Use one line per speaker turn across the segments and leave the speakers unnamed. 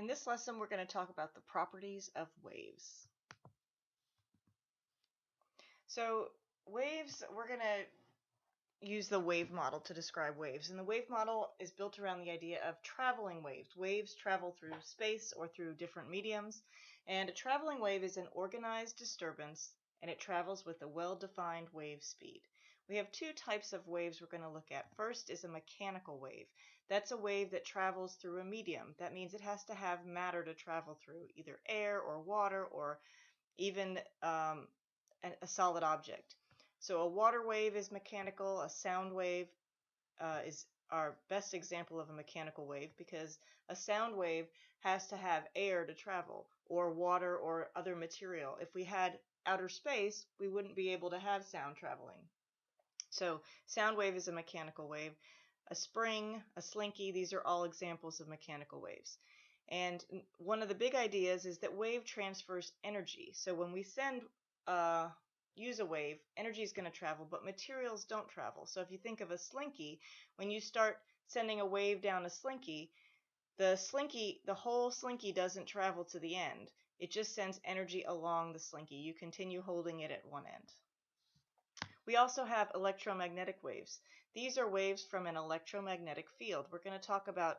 In this lesson, we're going to talk about the properties of waves. So waves, we're going to use the wave model to describe waves. And the wave model is built around the idea of traveling waves. Waves travel through space or through different mediums. And a traveling wave is an organized disturbance, and it travels with a well-defined wave speed. We have two types of waves we're going to look at. First is a mechanical wave. That's a wave that travels through a medium. That means it has to have matter to travel through, either air or water or even a solid object. So a water wave is mechanical. A sound wave is our best example of a mechanical wave because a sound wave has to have air to travel or water or other material. If we had outer space, we wouldn't be able to have sound traveling. So sound wave is a mechanical wave. A spring, a slinky, these are all examples of mechanical waves. And one of the big ideas is that wave transfers energy. So when we use a wave, energy is going to travel, but materials don't travel. So if you think of a slinky, when you start sending a wave down a slinky, the whole slinky doesn't travel to the end. It just sends energy along the slinky. You continue holding it at one end. We also have electromagnetic waves. These are waves from an electromagnetic field. We're going to talk about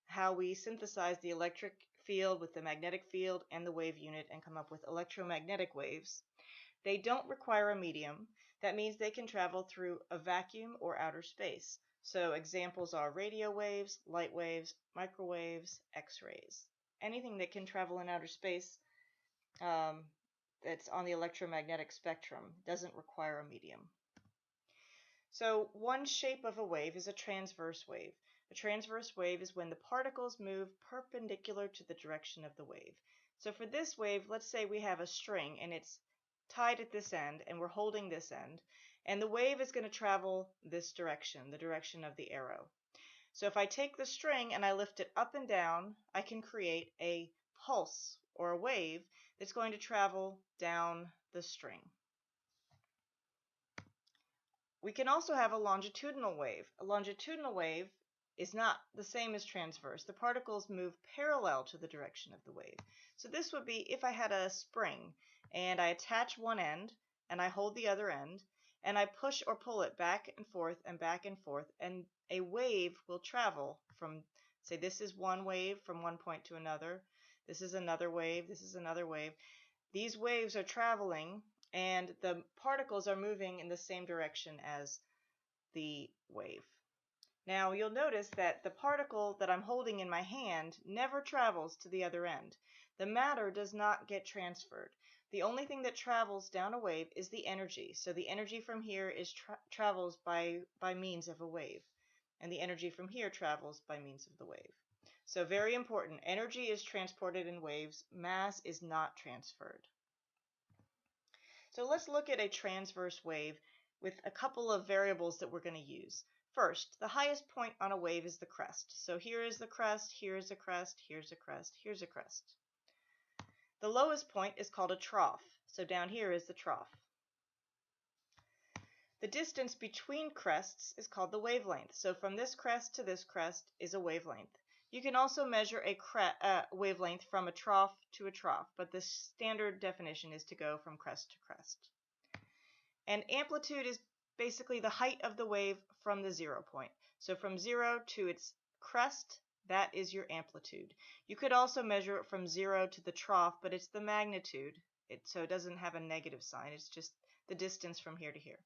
how we synthesize the electric field with the magnetic field and the wave unit and come up with electromagnetic waves. They don't require a medium. That means they can travel through a vacuum or outer space. So examples are radio waves, light waves, microwaves, X-rays. Anything that can travel in outer space that's on the electromagnetic spectrum doesn't require a medium. So one shape of a wave is a transverse wave. A transverse wave is when the particles move perpendicular to the direction of the wave. So for this wave, let's say we have a string and it's tied at this end and we're holding this end, and the wave is going to travel this direction, the direction of the arrow. So if I take the string and I lift it up and down, I can create a pulse or a wave that's going to travel down the string. We can also have a longitudinal wave. A longitudinal wave is not the same as transverse. The particles move parallel to the direction of the wave. So this would be if I had a spring and I attach one end and I hold the other end and I push or pull it back and forth and a wave will travel from, say this is one wave from one point to another. This is another wave. This is another wave. These waves are traveling and the particles are moving in the same direction as the wave. Now you'll notice that the particle that I'm holding in my hand never travels to the other end. The matter does not get transferred. The only thing that travels down a wave is the energy. So the energy from here travels by means of a wave, and the energy from here travels by means of the wave. So very important, energy is transported in waves, mass is not transferred. So let's look at a transverse wave with a couple of variables that we're going to use. First, the highest point on a wave is the crest. So here is the crest, here's a crest, here's a crest, here's a crest. The lowest point is called a trough. So down here is the trough. The distance between crests is called the wavelength. So from this crest to this crest is a wavelength. You can also measure a wavelength from a trough to a trough, but the standard definition is to go from crest to crest. And amplitude is basically the height of the wave from the 0 point. So from 0 to its crest, that is your amplitude. You could also measure it from 0 to the trough, but it's the magnitude. So it doesn't have a negative sign. It's just the distance from here to here.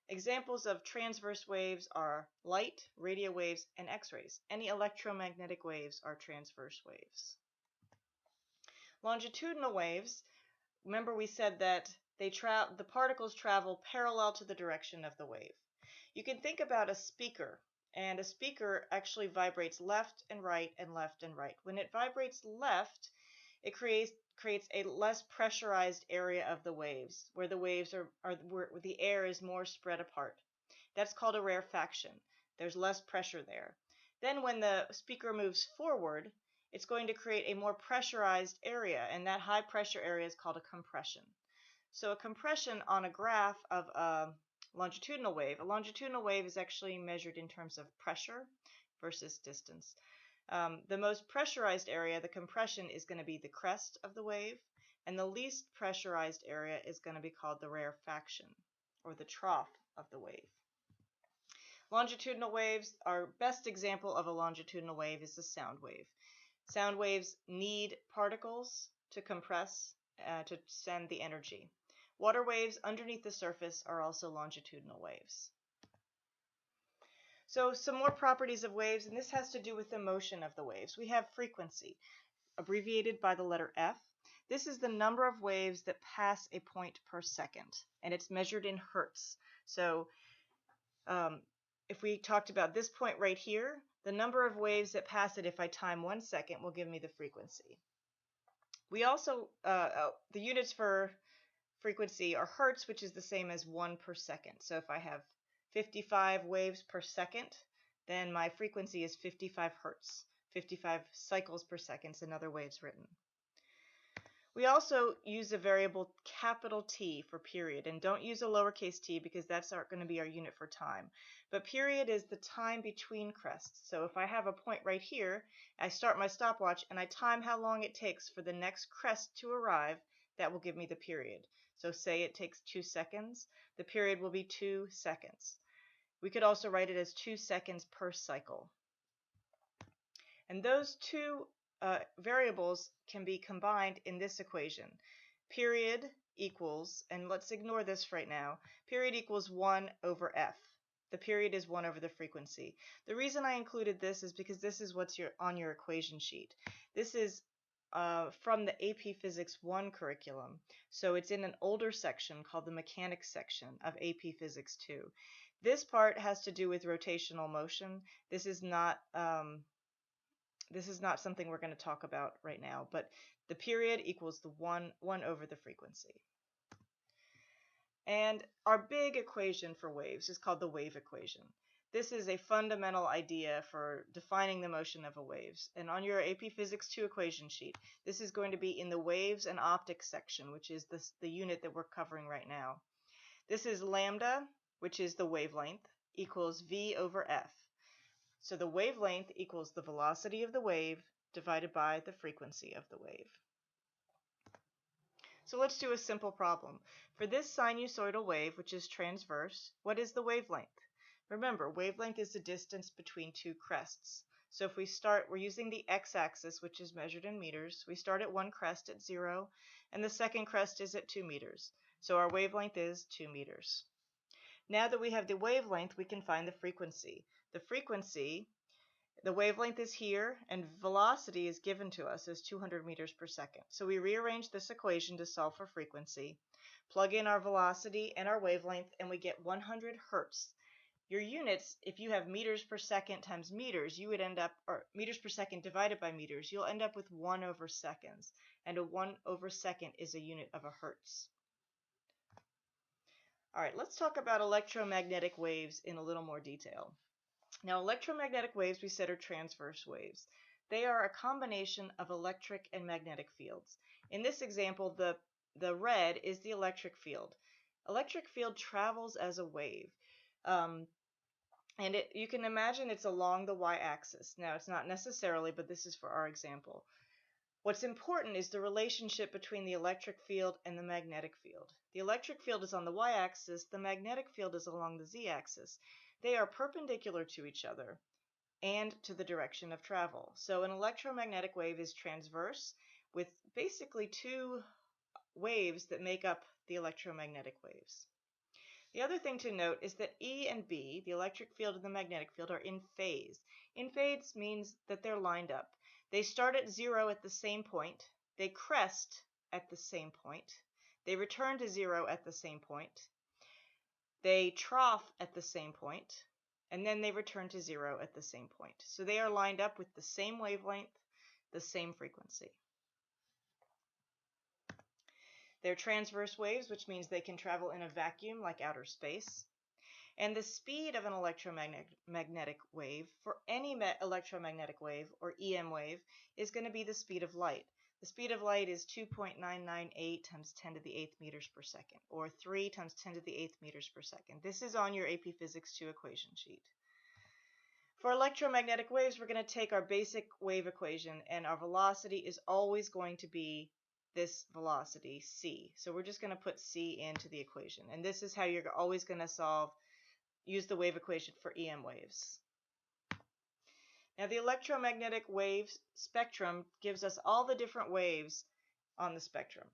Examples of transverse waves are light, radio waves, and X-rays. Any electromagnetic waves are transverse waves. Longitudinal waves, remember we said that the particles travel parallel to the direction of the wave. You can think about a speaker, and a speaker actually vibrates left and right and left and right. When it vibrates left, it creates a less pressurized area of the waves, where the waves where the air is more spread apart. That's called a rarefaction. There's less pressure there. Then when the speaker moves forward, it's going to create a more pressurized area, and that high pressure area is called a compression. So a compression on a graph of a longitudinal wave is actually measured in terms of pressure versus distance. The most pressurized area, the compression, is going to be the crest of the wave, and the least pressurized area is going to be called the rarefaction, or the trough of the wave. Longitudinal waves, our best example of a longitudinal wave is the sound wave. Sound waves need particles to compress to send the energy. Water waves underneath the surface are also longitudinal waves. So some more properties of waves, and this has to do with the motion of the waves. We have frequency, abbreviated by the letter F. This is the number of waves that pass a point per second, and it's measured in hertz. So if we talked about this point right here, the number of waves that pass it if I time 1 second will give me the frequency. We also, the units for frequency are hertz, which is the same as 1 per second. So if I have 55 waves per second, then my frequency is 55 hertz. 55 cycles per second is another way it's written. We also use a variable capital T for period, and don't use a lowercase t because that's going to be our unit for time. But period is the time between crests. So if I have a point right here, I start my stopwatch and I time how long it takes for the next crest to arrive, that will give me the period. So say it takes 2 seconds, the period will be 2 seconds. We could also write it as 2 seconds per cycle. And those two variables can be combined in this equation. Period equals, and let's ignore this right now, period equals 1 over F. The period is 1 over the frequency. The reason I included this is because this is what's on your equation sheet. This is from the AP Physics 1 curriculum. So it's in an older section called the mechanics section of AP Physics 2. This part has to do with rotational motion. This is not something we're going to talk about right now, but the period equals the 1 over the frequency. And our big equation for waves is called the wave equation. This is a fundamental idea for defining the motion of a waves. And on your AP Physics 2 equation sheet, this is going to be in the waves and optics section, which is the unit that we're covering right now. This is lambda, which is the wavelength, equals v over f. So the wavelength equals the velocity of the wave divided by the frequency of the wave. So let's do a simple problem. For this sinusoidal wave, which is transverse, what is the wavelength? Remember, wavelength is the distance between two crests. So if we start, we're using the x-axis, which is measured in meters. We start at one crest at 0, and the second crest is at 2 meters. So our wavelength is 2 meters. Now that we have the wavelength, we can find the frequency. The wavelength is here, and velocity is given to us as 200 meters per second. So we rearrange this equation to solve for frequency, plug in our velocity and our wavelength, and we get 100 hertz. Your units, if you have meters per second times meters, you would end up, or meters per second divided by meters, you'll end up with 1 over seconds. And a 1 over second is a unit of a hertz. All right, let's talk about electromagnetic waves in a little more detail. Now, electromagnetic waves, we said, are transverse waves. They are a combination of electric and magnetic fields. In this example, the red is the electric field. Electric field travels as a wave. And you can imagine it's along the y-axis. Now, it's not necessarily, but this is for our example. What's important is the relationship between the electric field and the magnetic field. The electric field is on the y-axis, the magnetic field is along the z-axis. They are perpendicular to each other and to the direction of travel. So an electromagnetic wave is transverse with basically two waves that make up the electromagnetic waves. The other thing to note is that E and B, the electric field and the magnetic field, are in phase. In phase means that they're lined up. They start at 0 at the same point, they crest at the same point, they return to 0 at the same point, they trough at the same point, and then they return to 0 at the same point. So they are lined up with the same wavelength, the same frequency. They're transverse waves, which means they can travel in a vacuum like outer space. And the speed of an electromagnetic wave, for any electromagnetic wave, or EM wave, is going to be the speed of light. The speed of light is 2.998 times 10 to the 8th meters per second, or 3 times 10 to the 8th meters per second. This is on your AP Physics 2 equation sheet. For electromagnetic waves, we're going to take our basic wave equation, and our velocity is always going to be this velocity, c. So we're just going to put c into the equation. And this is how you're always going to use the wave equation for EM waves. Now the electromagnetic wave spectrum gives us all the different waves on the spectrum.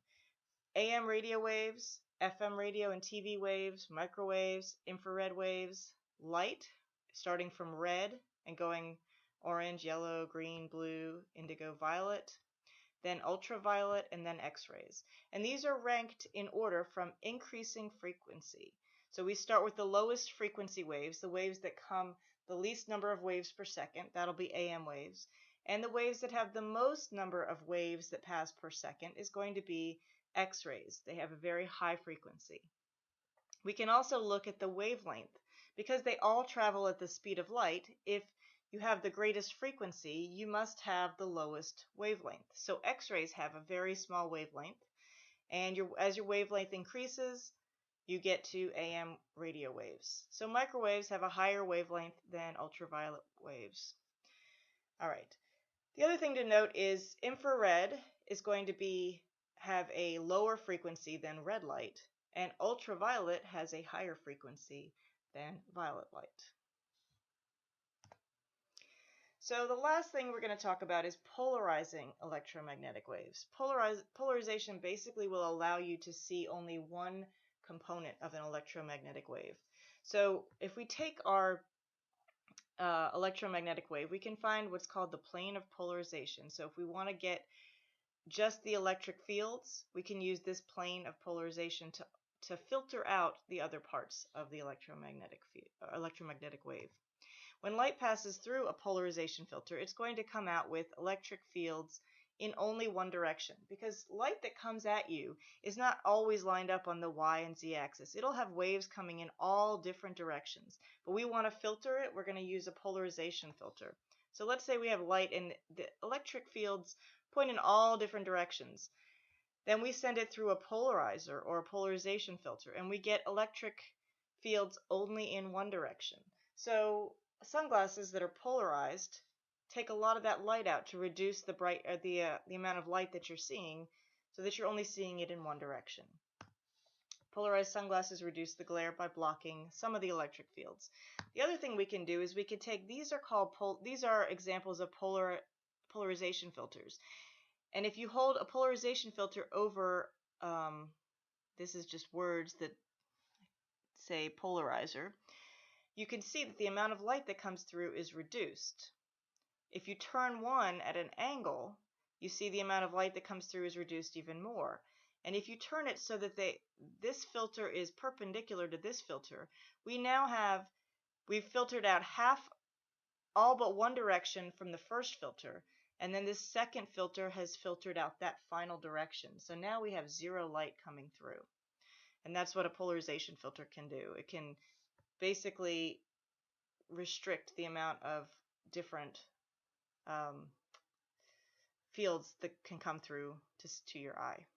AM radio waves, FM radio and TV waves, microwaves, infrared waves, light, starting from red and going orange, yellow, green, blue, indigo, violet, then ultraviolet, and then X-rays. And these are ranked in order from increasing frequency. So we start with the lowest frequency waves, the waves that come the least number of waves per second, that'll be AM waves. And the waves that have the most number of waves that pass per second is going to be X-rays. They have a very high frequency. We can also look at the wavelength. Because they all travel at the speed of light, if you have the greatest frequency, you must have the lowest wavelength. So X-rays have a very small wavelength, and as your wavelength increases, you get to AM radio waves. So microwaves have a higher wavelength than ultraviolet waves. All right. The other thing to note is infrared is going to have a lower frequency than red light, and ultraviolet has a higher frequency than violet light. So the last thing we're going to talk about is polarizing electromagnetic waves. Polarization basically will allow you to see only one component of an electromagnetic wave. So if we take our electromagnetic wave, we can find what's called the plane of polarization. So if we want to get just the electric fields, we can use this plane of polarization to filter out the other parts of the electromagnetic wave. When light passes through a polarization filter, it's going to come out with electric fields in only one direction, because light that comes at you is not always lined up on the y and z axis. It'll have waves coming in all different directions, but we want to filter it. We're going to use a polarization filter. So let's say we have light and the electric fields point in all different directions. Then we send it through a polarizer or a polarization filter, and we get electric fields only in one direction. So sunglasses that are polarized take a lot of that light out to reduce the amount of light that you're seeing, so that you're only seeing it in one direction. Polarized sunglasses reduce the glare by blocking some of the electric fields. The other thing we can do is we could take these are examples of polarization filters. And if you hold a polarization filter over, this is just words that say polarizer, you can see that the amount of light that comes through is reduced. If you turn one at an angle, you see the amount of light that comes through is reduced even more. And if you turn it so that this filter is perpendicular to this filter, we've filtered out all but one direction from the first filter, and then this second filter has filtered out that final direction. So now we have zero light coming through. And that's what a polarization filter can do. It can basically restrict the amount of different fields that can come through to your eye.